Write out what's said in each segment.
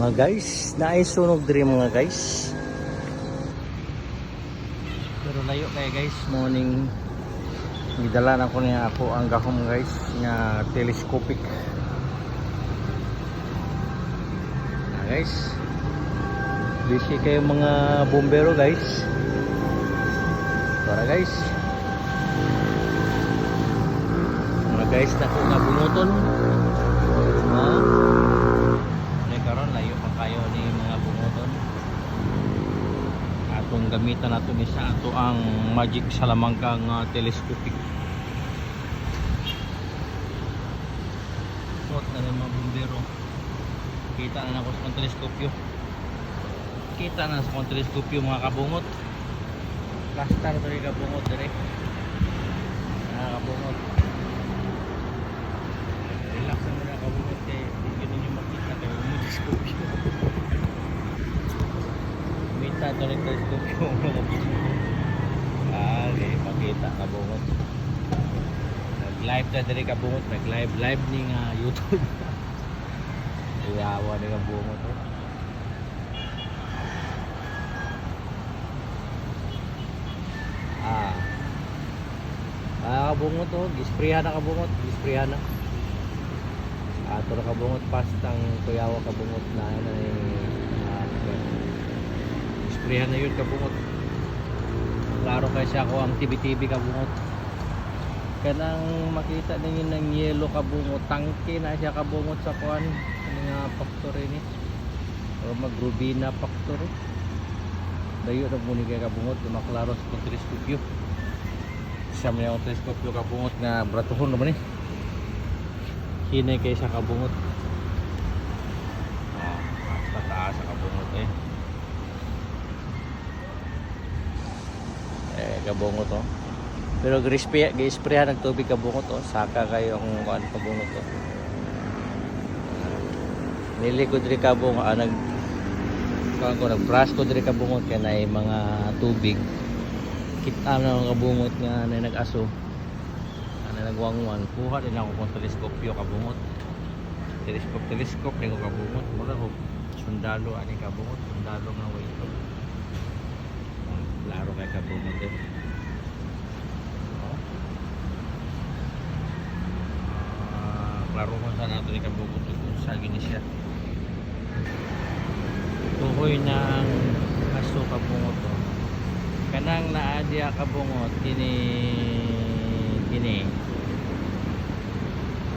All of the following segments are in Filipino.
Mga guys, naisunog diri mga guys. Pero layo kay guys, morning gidala na ko niya ako ang gahom guys nga telescopic. Guys, busy kayo mga bombero guys. Para guys, mga guys na kung nabunguton karon layo pa kayo ni mga bunguton. Atong gamitan nato ni sa ato ang Magic Salamanca nga telescopic. Suot na ng mga bombero. Kita na ako sa teleskopyo. Kita na sa teleskopyo mga kabungot. Plastar dari kabungot dire. Kabungot. Relax na muna kabungot kay hindi ninyo makita kay yung teleskopyo. Kita to ng teleskopyo mga kabungot. Di makita kabungot. Nag-live ta dire kabungot, nag-live ning YouTube. Iyawa nila bungot oh. Kabungot oh, gisprihan na kabungot, gisprihan na. Ato na kabungot pastang kuyawa kabungot na gisprihan na yun kabungot. Klaro kay siya ko ang tibi-tibi kabungot. Kanang makita ninyo ng yellow kabungot, tangke na siya kabungot sa kuan nga factory ni o mag-Rubina factory. Dayo na muni kay kabungot na maklaro sa teleskopyo. Siya man yung teleskopyo kabungot nga bratuhon naman hinay kay sa kabungot. Basta taas sa kabungot kabungot oh. Pero gisprehan ng tubig kabungot oh. Saka kayo ang kuan kabungot oh. Nilikod rin kabungot nag-brush ko rin kabungot kaya na mga tubig. Kita na mga kabungot nga na nag-aso na nagwangwan. Kuha din ako kung teleskopyo kabungot. Teleskop din ko kabungot. Mura ko sundalo ani kabungot. Sundalo nga way ito. Klaro kay kabungot eh. Klaro kung saan natin yung kabungot kung saan gini siya. Tuhoy ng aso kabungot oh. Kanang naadya kabungot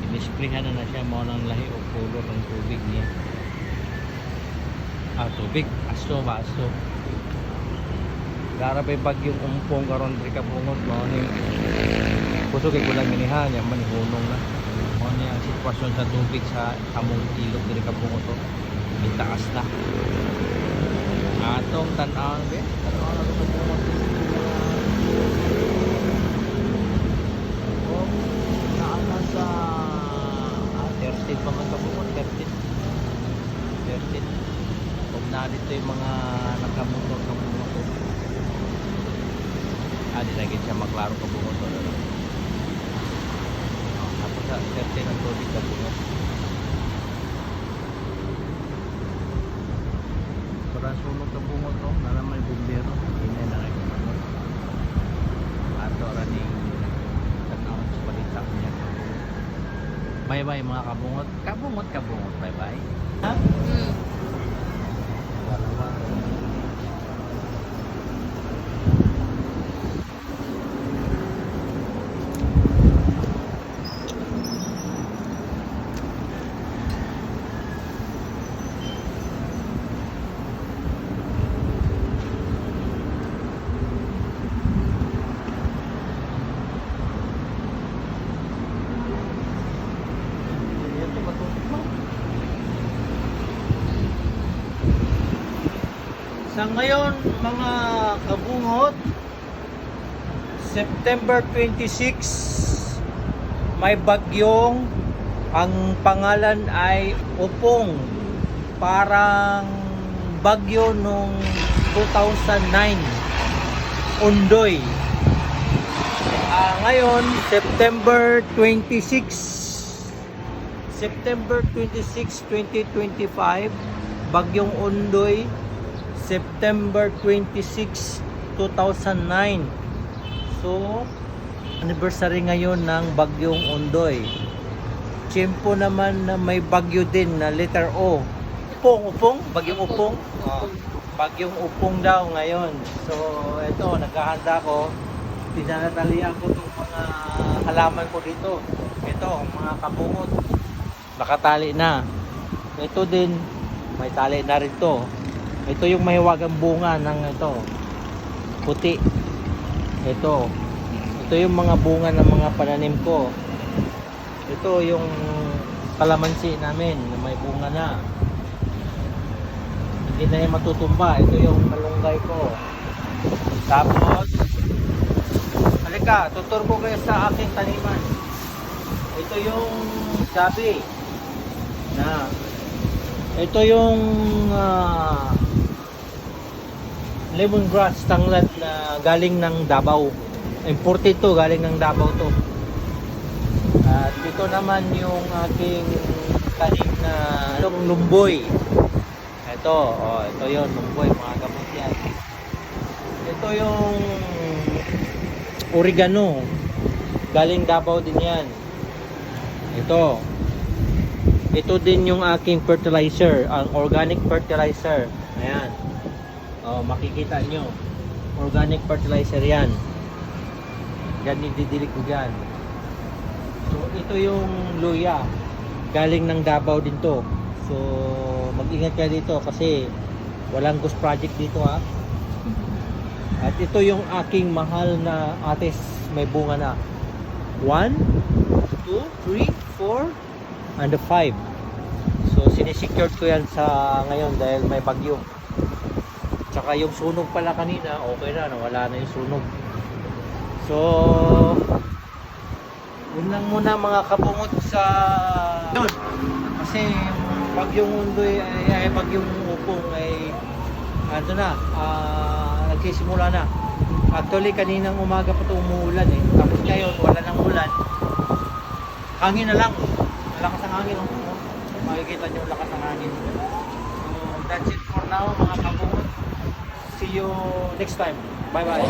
inisprihan na siya mo ng lahi o kulor ng tubig niya. Tubig aso ba aso darabay bagyong umpong karon diri kabungot mo ni puso kay kulang inihan niya manihunong na mo niya ang sitwasyon sa tubig sa among ilog diri kabungot oh. Itaas na atong tan-aw be tan-aw na sa bungot oh naa sa 30 pa man kabungot 30 kung na dito yung mga nakamotor kabungot di lagi siya maklaro kabungot tapos sa 30 ng tubig kabungot. Sunog ka bungot no, na may bumbero hindi na nagkakamot ato raning tanaw sa balita niya. Bye bye mga kabungot bye bye ha? Sa ngayon mga kabungot, September 26, may bagyong ang pangalan ay Upong. Parang bagyo nung 2009, Undoy. Ngayon, September 26, 2025, Bagyong Ondoy, September 26, 2009. So, anniversary ngayon ng Bagyong Ondoy. Tiyempo naman na may bagyo din na letter O. Upong, Bagyong Upong. Bagyong Upong daw ngayon. So, ito, naghahanda ko. Tinanatalian ko itong mga halaman ko dito. Ito, mga kabungot. Nakatali na. Ito din, may tali na rin to. Ito yung mahiwagang bunga ng ito. Puti. Ito. Ito yung mga bunga ng mga pananim ko. Ito yung kalamansi namin na may bunga na. Hindi na yung matutumba. Ito yung malunggay ko. Tapos, halika, tutur ko kayo sa aking taniman. Ito yung gabi na ito yung lemongrass tanglad na galing ng Davao. Imported to, galing ng Davao to. At ito naman yung aking tanim na lumboy. Ito, ito yon lumboy, mga gamot yan. Ito yung oregano. Galing Davao din yan. Ito. Ito din yung aking fertilizer, ang organic fertilizer. Ayan. Makikita nyo. Organic fertilizer yan. Yan didilig ko dyan. So, ito yung luya. Galing ng Davao din to. So, mag-ingat kayo dito kasi walang ghost project dito ha. At ito yung aking mahal na ates. May bunga na. 1, 2, 3, 4 and 5. So sinesecured ko yan sa ngayon dahil may bagyo. Tsaka yung sunog pala kanina, okay na, nawala na yung sunog. So yun lang muna mga kabungot sa doon. Kasi bagyong Ondoy ay bagyong Upong ay ano na, nagsisimula na. Actually kaninang umaga pa ito umuulan eh. Tapos ngayon wala nang ulan. Hangin na lang. Lakas ng hangin. Makikita nyo lakas ng hangin. So that's it for now mga kabungot. See you next time. Bye bye.